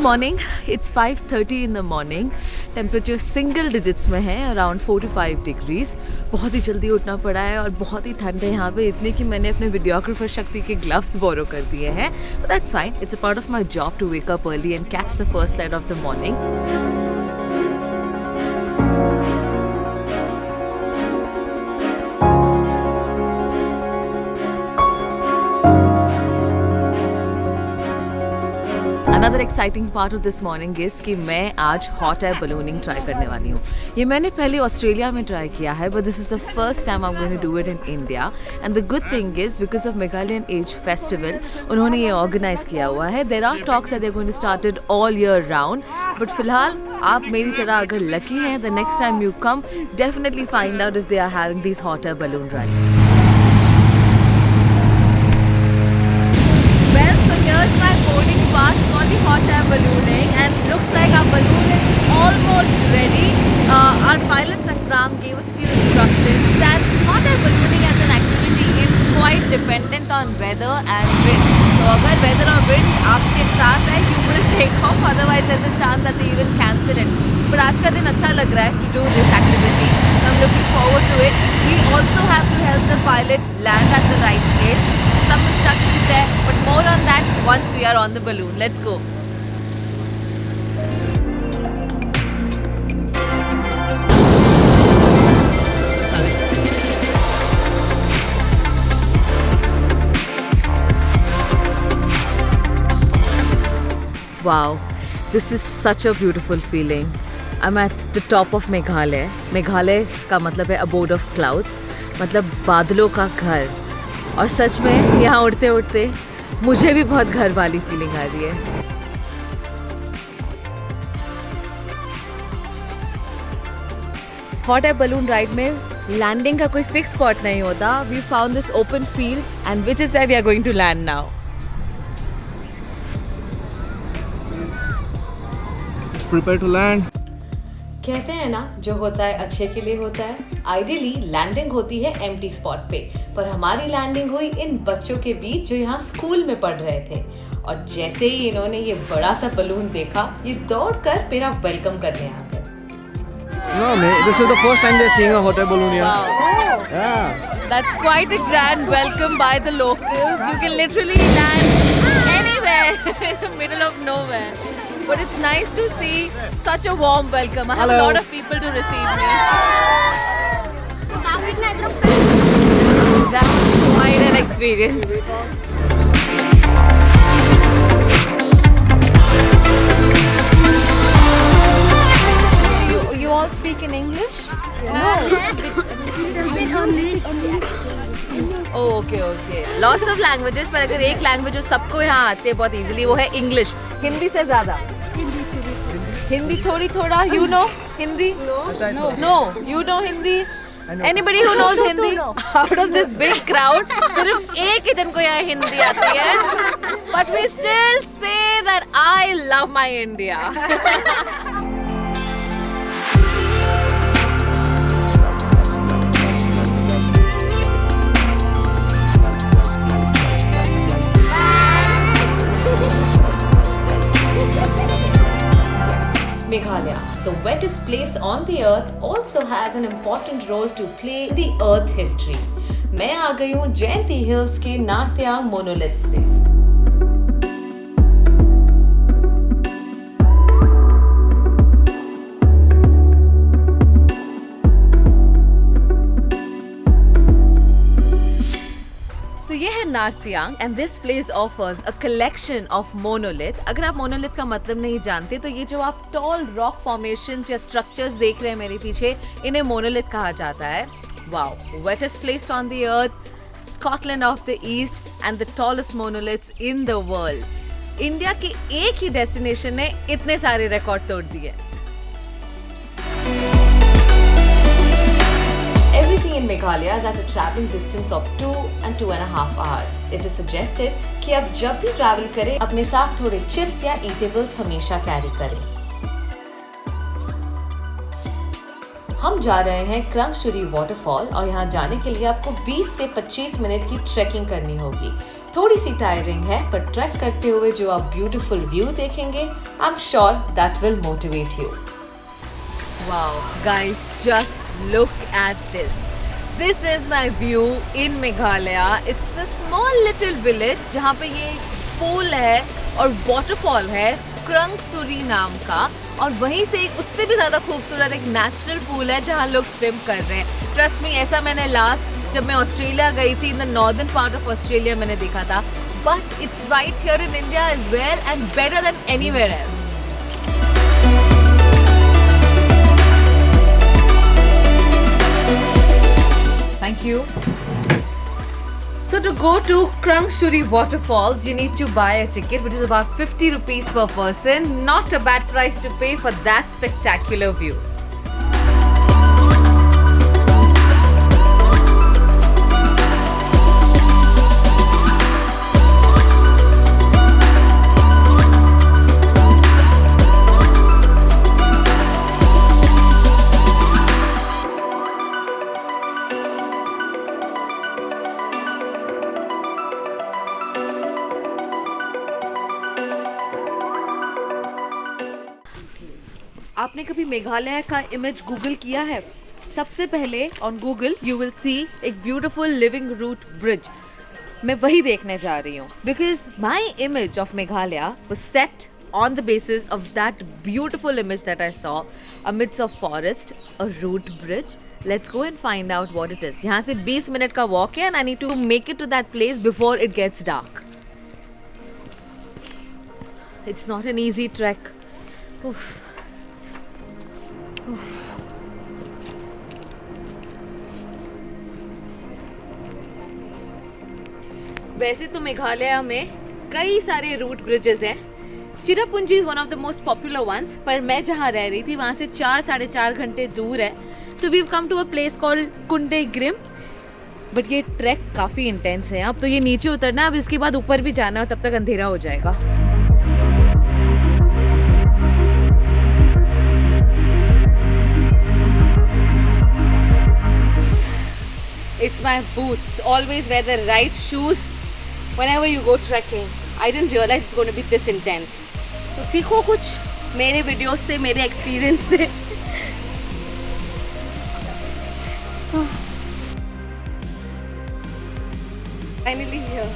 Morning, it's 5:30 in the morning. Temperature single digits में है, around 4 to 5 degrees. बहुत ही जल्दी उठना पड़ा है और बहुत ही ठंड है यहाँ पे, इतनी कि मैंने अपने वीडियोग्राफर शक्ति के ग्लव्स बोरो कर दिए हैं। But that's fine, it's a part of my job to wake up early and catch the first light of the morning. Another exciting part of this morning is कि मैं आज hot air ballooning ट्राई करने वाली हूँ। ये मैंने पहले Australia में ट्राई किया है, but this is the first time I'm going to do it in India. And the good thing is because of Meghalayan Age Festival, उन्होंने ये ऑर्गेनाइज किया हुआ है। There are talks that they're going to start it all year round. But फिलहाल आप मेरी तरह अगर लकी हैं, the next time you come, definitely find out if they are having these hot air balloon rides. Well, so here's my boarding pass for the hot air ballooning, and looks like our balloon is almost ready. Our pilot Sankram gave us few instructions that hot air ballooning as an activity is quite dependent on weather and wind. So अगर weather और wind आपके साथ है, you will take off. Otherwise, there's a chance that they even cancel it. But आज का दिन अच्छा लग रहा है to do this activity. So I'm looking forward to it. We also have to help the pilot land at the right place. Some instructions there, but more on that once we are on the balloon. Let's go. Wow, this is such a beautiful feeling. I'm at the top of Meghalaya. Meghalaya का मतलब है abode of clouds, मतलब बादलों का घर। और सच में यहाँ उड़ते उड़ते मुझे भी बहुत घर वाली फीलिंग आ रही है। हॉट एयर बलून राइड में लैंडिंग का कोई फिक्स स्पॉट नहीं होता। We found this open field and which is where we are going to land now. Prepare to land. कहते हैं ना, जो होता है अच्छे के लिए होता है। आइडियली लैंडिंग होती है एम्प्टी स्पॉट पे, पर हमारी लैंडिंग हुई इन बच्चों के बीच जो यहाँ स्कूल में पढ़ रहे थे। और जैसे ही इन्होंने ये बड़ा सा बलून देखा, ये दौड़कर मेरा वेलकम करने आ गए। No, this is the first time they're seeing a hot air balloon here. Wow. Yeah. That's quite a grand welcome by the locals. You can literally land anywhere in the middle of nowhere. But it's nice to see such a warm welcome. I have Hello. a lot of people to receive me. That was quite an experience. You all speak in English? Oh, okay. Lots of languages, पर अगर एक language जो सबको यहाँ आती है बहुत easily, वो है इंग्लिश। हिंदी से ज्यादा हिंदी थोड़ा you know Hindi? No, you know Hindi? Anybody who knows Hindi? Out of this big crowd, सिर्फ एक ही जन को यहाँ हिंदी आती है। But we still say that I love my India. Meghalaya, the wettest place on the earth, also has an important role to play in the earth history. मैं आ गई हूँ जयंती हिल्स के नार्थियांग मोनोलिथ्स पे। तो ये है Nartiang and this place offers a collection of monolith. अगर आप मोनोलिथ का मतलब नहीं जानते, तो ये जो आप टॉल रॉक फॉर्मेशंस या स्ट्रक्चर्स देख रहे हैं मेरे पीछे, इन्हें मोनोलिथ कहा जाता है। Wow, wettest place on the earth, Scotland of the east and the tallest monoliths in the world. India के एक ही डेस्टिनेशन ने इतने सारे रिकॉर्ड तोड़ दिए। Everything in Meghalaya is at a traveling distance of 2 and 2.5 hours. It is suggested कि आप जब भी ट्रैवल करें, अपने साथ थोड़े चिप्स या ईटेबल्स हमेशा कैरी करें। हम जा रहे हैं क्रंगशुरी वाटरफॉल और यहाँ जाने के लिए आपको 20 से 25 मिनट की ट्रैकिंग करनी होगी। थोड़ी सी टायरिंग है, पर ट्रैक करते हुए जो आप ब्यूटीफुल व्यू देखेंगे, I am sure that will motivate you. Wow, guys, just look at this. This is my view in Meghalaya. It's a small little village जहाँ पे ये पूल है और waterfall है क्रंगसुरी नाम का, और वहीं से एक उससे भी ज़्यादा खूबसूरत एक नेचुरल पूल है जहाँ लोग स्विम कर रहे हैं। ट्रस्ट मी, ऐसा मैंने लास्ट जब मैं ऑस्ट्रेलिया गई थी, in the northern part of Australia मैंने देखा था, but it's right here in India as well and better than anywhere else. Thank you. So to go to Krangshuri Waterfalls, you need to buy a ticket, which is about 50 rupees per person. Not a bad price to pay for that spectacular view. आपने कभी मेघालय का image Google किया है? सबसे पहले on Google you will see एक beautiful living root bridge. मैं वही देखने जा रही हूँ, because my image of Meghalaya was set on the basis of that beautiful image that I saw amidst of forest, a root bridge. Let's go and find out what it is. यहाँ से 20 minute का walk है and I need to make it to that place before it gets dark. It's not an easy track. वैसे तो मेघालय में कई सारे root bridges हैं। Cherrapunji is one of the most popular ones, पर मैं जहाँ रह रही थी वहाँ से 4-4.5 घंटे दूर है। तो we have come to a place called कुंडे ग्रिम, बट ये ट्रैक काफ़ी इंटेंस है। अब तो ये नीचे उतरना, अब इसके बाद ऊपर भी जाना और तब तक अंधेरा हो जाएगा। It's my boots. Always wear the right shoes whenever you go trekking. I didn't realize it's going to be this intense. तो सीखो कुछ मेरे वीडियोस से, मेरे एक्सपीरियंस से। Finally here.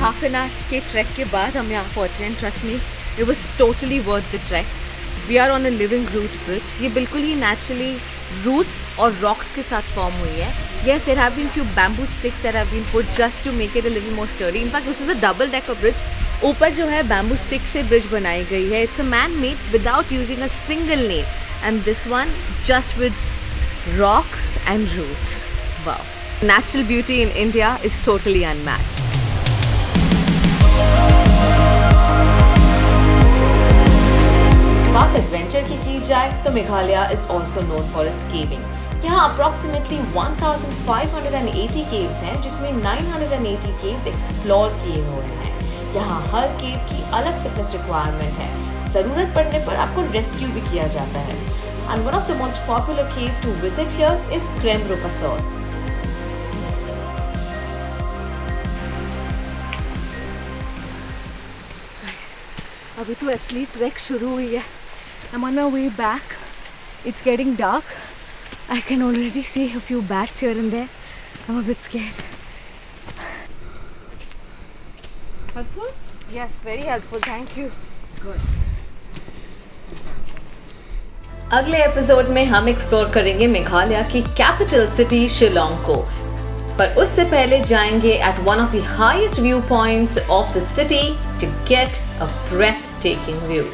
Half an hour के ट्रैक के बाद हम यहाँ पहुँच रहे हैं। Trust me, it was totally worth the track. We are on a living root bridge. ये बिल्कुल ही नेचुरली रूट्स और रॉक्स के साथ फॉर्म हुई है। Yes, there have been few bamboo sticks that have been put just to make it a little more sturdy. In fact this is a double decker bridge. ऊपर जो है बैम्बू स्टिक से bridge बनाई गई है। It's a man made without using a single nail, and this one just with rocks and roots. Wow, natural beauty in India is totally unmatched. बात adventure की जाए तो Meghalaya is also known for its caving. यहाँ approximately 1580 caves हैं, जिसमें 980 caves explore किए हुए हैं। यहाँ हर केव की अलग फिटनेस रिक्वायरमेंट है। ज़रूरत पड़ने पर आपको रेस्क्यू भी किया जाता है। And one of the most popular cave to visit here is क्रेमरूपसोर। अभी तो असली ट्रैक शुरू हुई है। I'm on my way back. It's getting dark. I can already see a few bats here and there. I'm a bit scared. Helpful? Yes, very helpful. Thank you. Good. अगले episode में हम explore करेंगे मेघालय की capital city Shillong को, पर उससे पहले जाएंगे at one of the highest view points of the city to get a breathtaking view.